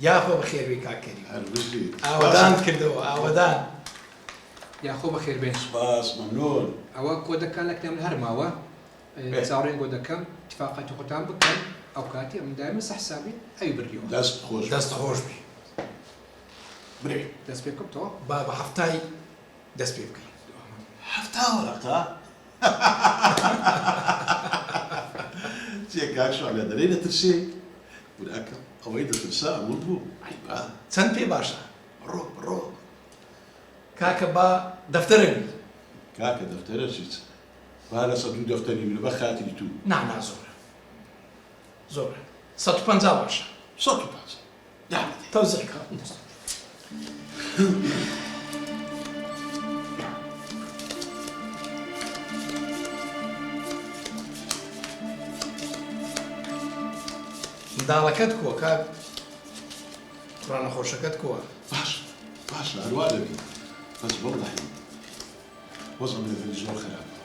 یاخۆ بەخێر بێ کاکەری هەرگیز ئاوەدان کردەوە ئاوەدان یاخۆ بەخێر بێن سپاس مەمنون ئەوە کۆدەکان لە کتێم هەرماوە چاوەڕێن بۆ دەکەم اتفاقاتی خۆتان بکەن ئەو کاتی ئەم دایمە سەحسابی ئەوی بردیەوە دەست خۆش بی برێ دەست پێ بکەوتەوە با بە هەفتای دەست پێ بکەین هەفتا وەرەقا جێکاکشوان لە دەرەی دەترسێ وراکەم ئەوەی دەترسا ئەمون بوو ئەیبا چەند پێ باشە ڕۆ کاکە با دەفتەرە بی کاکە دەفتەرە چیت با لە 100 دەفتەری من بە خاتری تو نانا زۆرە 150 باشە 150 تەوزێکە منداڵەکەت کووە کاک قورانە خۆشەکەت کووە باش هەروە دەبی بەس وەڵڵاهی وەزم لەبێت زۆر خراپە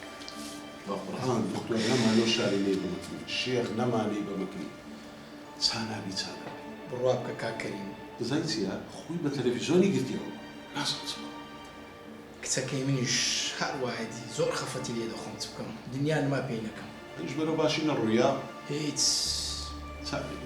بە قورئان دکتۆر نەمانەوە شاری لێ بمەکەین شێخ نەمانەی بمەکەین چانابی بڕوا بکە کاکەریم دەزانی چییە خۆی بە تەلەڤیزۆنی گرتیەوە نازانم چ کچەکەی منیش هەروایەتی زۆر خەفەتی لێ دەخۆم چ بکەم دنیا نما پێی نەکەم هیچ بەرەو باشی نەڕوویە هیچ چاپی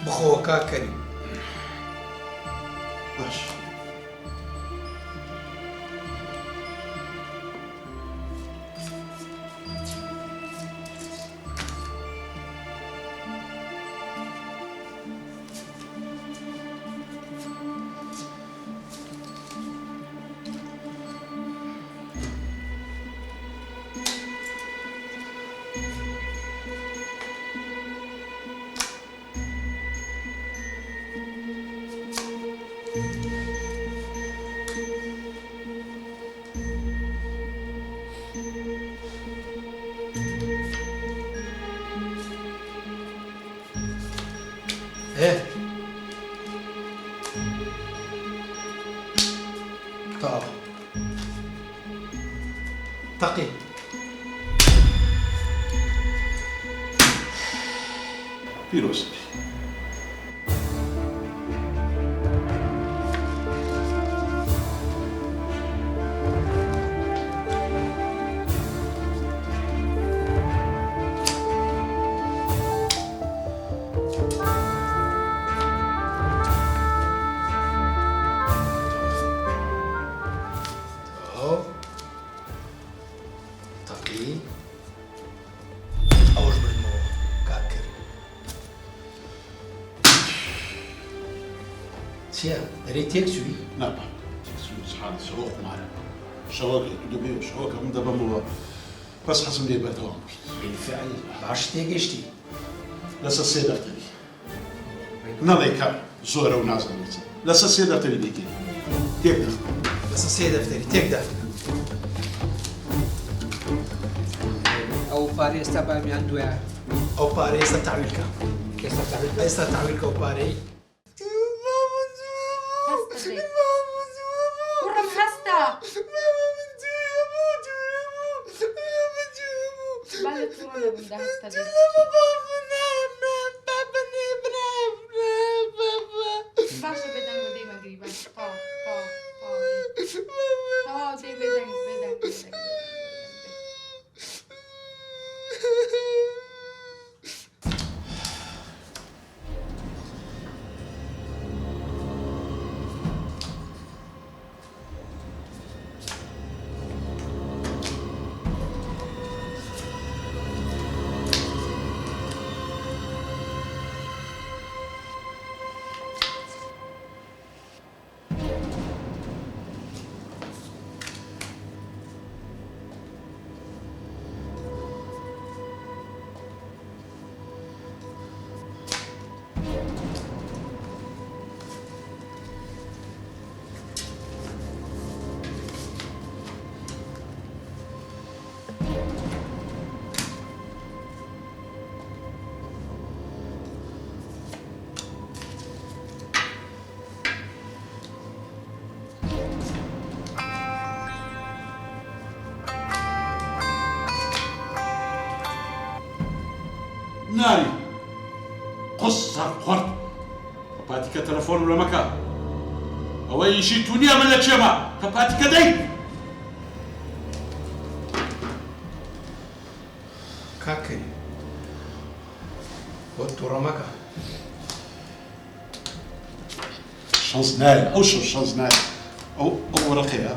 بخۆوە کاکەریم باش تاق تقي پیرۆز چیە دەرێ تێک چووی نابا حالە سەوە قمارە شەوەکە تو دەبێ و شەوەکە من دەبەمەوە بەس حەزم لێ بەردەوام بکەیت بالفعل باش تێگەشتی لەسەر سێ دەفتەری نەڵێ کار زۆرە و نازانێت لەسەر سێ دەفتەری دەیکەیت تێک دەخ لەسەر سێ دەفتەری تێکدا ئەو پارێ ئێستا بامیان دوایە ئەو پارەی ئێستا تاویلکە ئێستا تاویل بە ئێستا تاویلکە ئەو پارەی کوڕم هەستا بالە تووڕە نەبوودا هەستا باشە بێدەنگ بە دەی مەگری باش تەواو دەی بێدەنگ ناري قص خورد كباتك تلفون ولا مكان او اي شيء تونيا من الشيما كباتك دي كاكي وتورا مكا شانس ناي او شو شانس ناي او ورقيها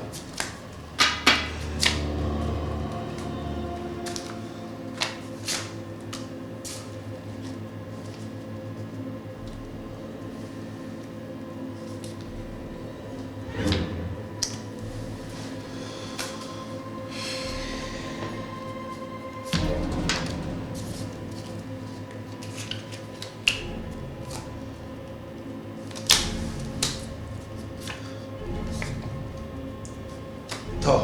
تو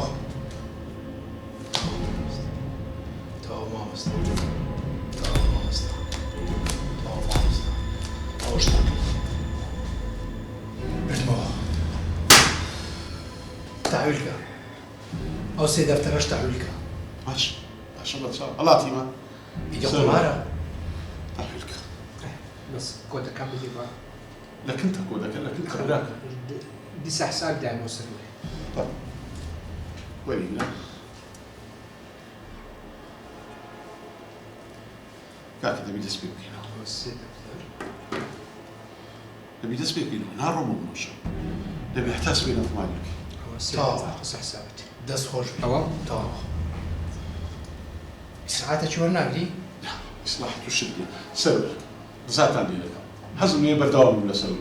ما مست تعويلك او سيدر ترش تعويلك ماشي عشان بتصاب الله تيما يجي قمارة تعويلك بس كودا كم بدي بقى لك انت كودك لك انت براك دي حساب دائما وصل طيب وين لا كاك تبي تسبيك هنا تبي تسبيك هنا نهار مو مشى تبي يحتاس بينا مالك قص حسابتي دس خوش تمام تو ساعات شو ناقري لا إصلاح الشدة سبب زات عندي لك حزمني برداوم ولا سبب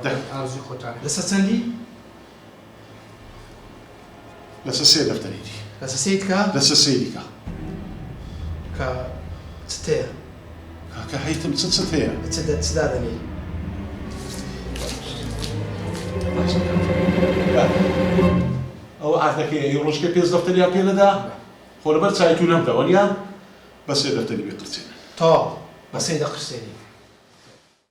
قبي ارزي خوتاني لسه تسندي لسه سيد دفتريدي لسه سيدك لسه سيدك كا تستير كهيتم ستستير تسدادني أو عارفك يروش كبيز دفتري يا بيلا ده خو لبرت سايتو نبدا ونيا بس دفتري بيقرتين تو بس سيدك قرسيني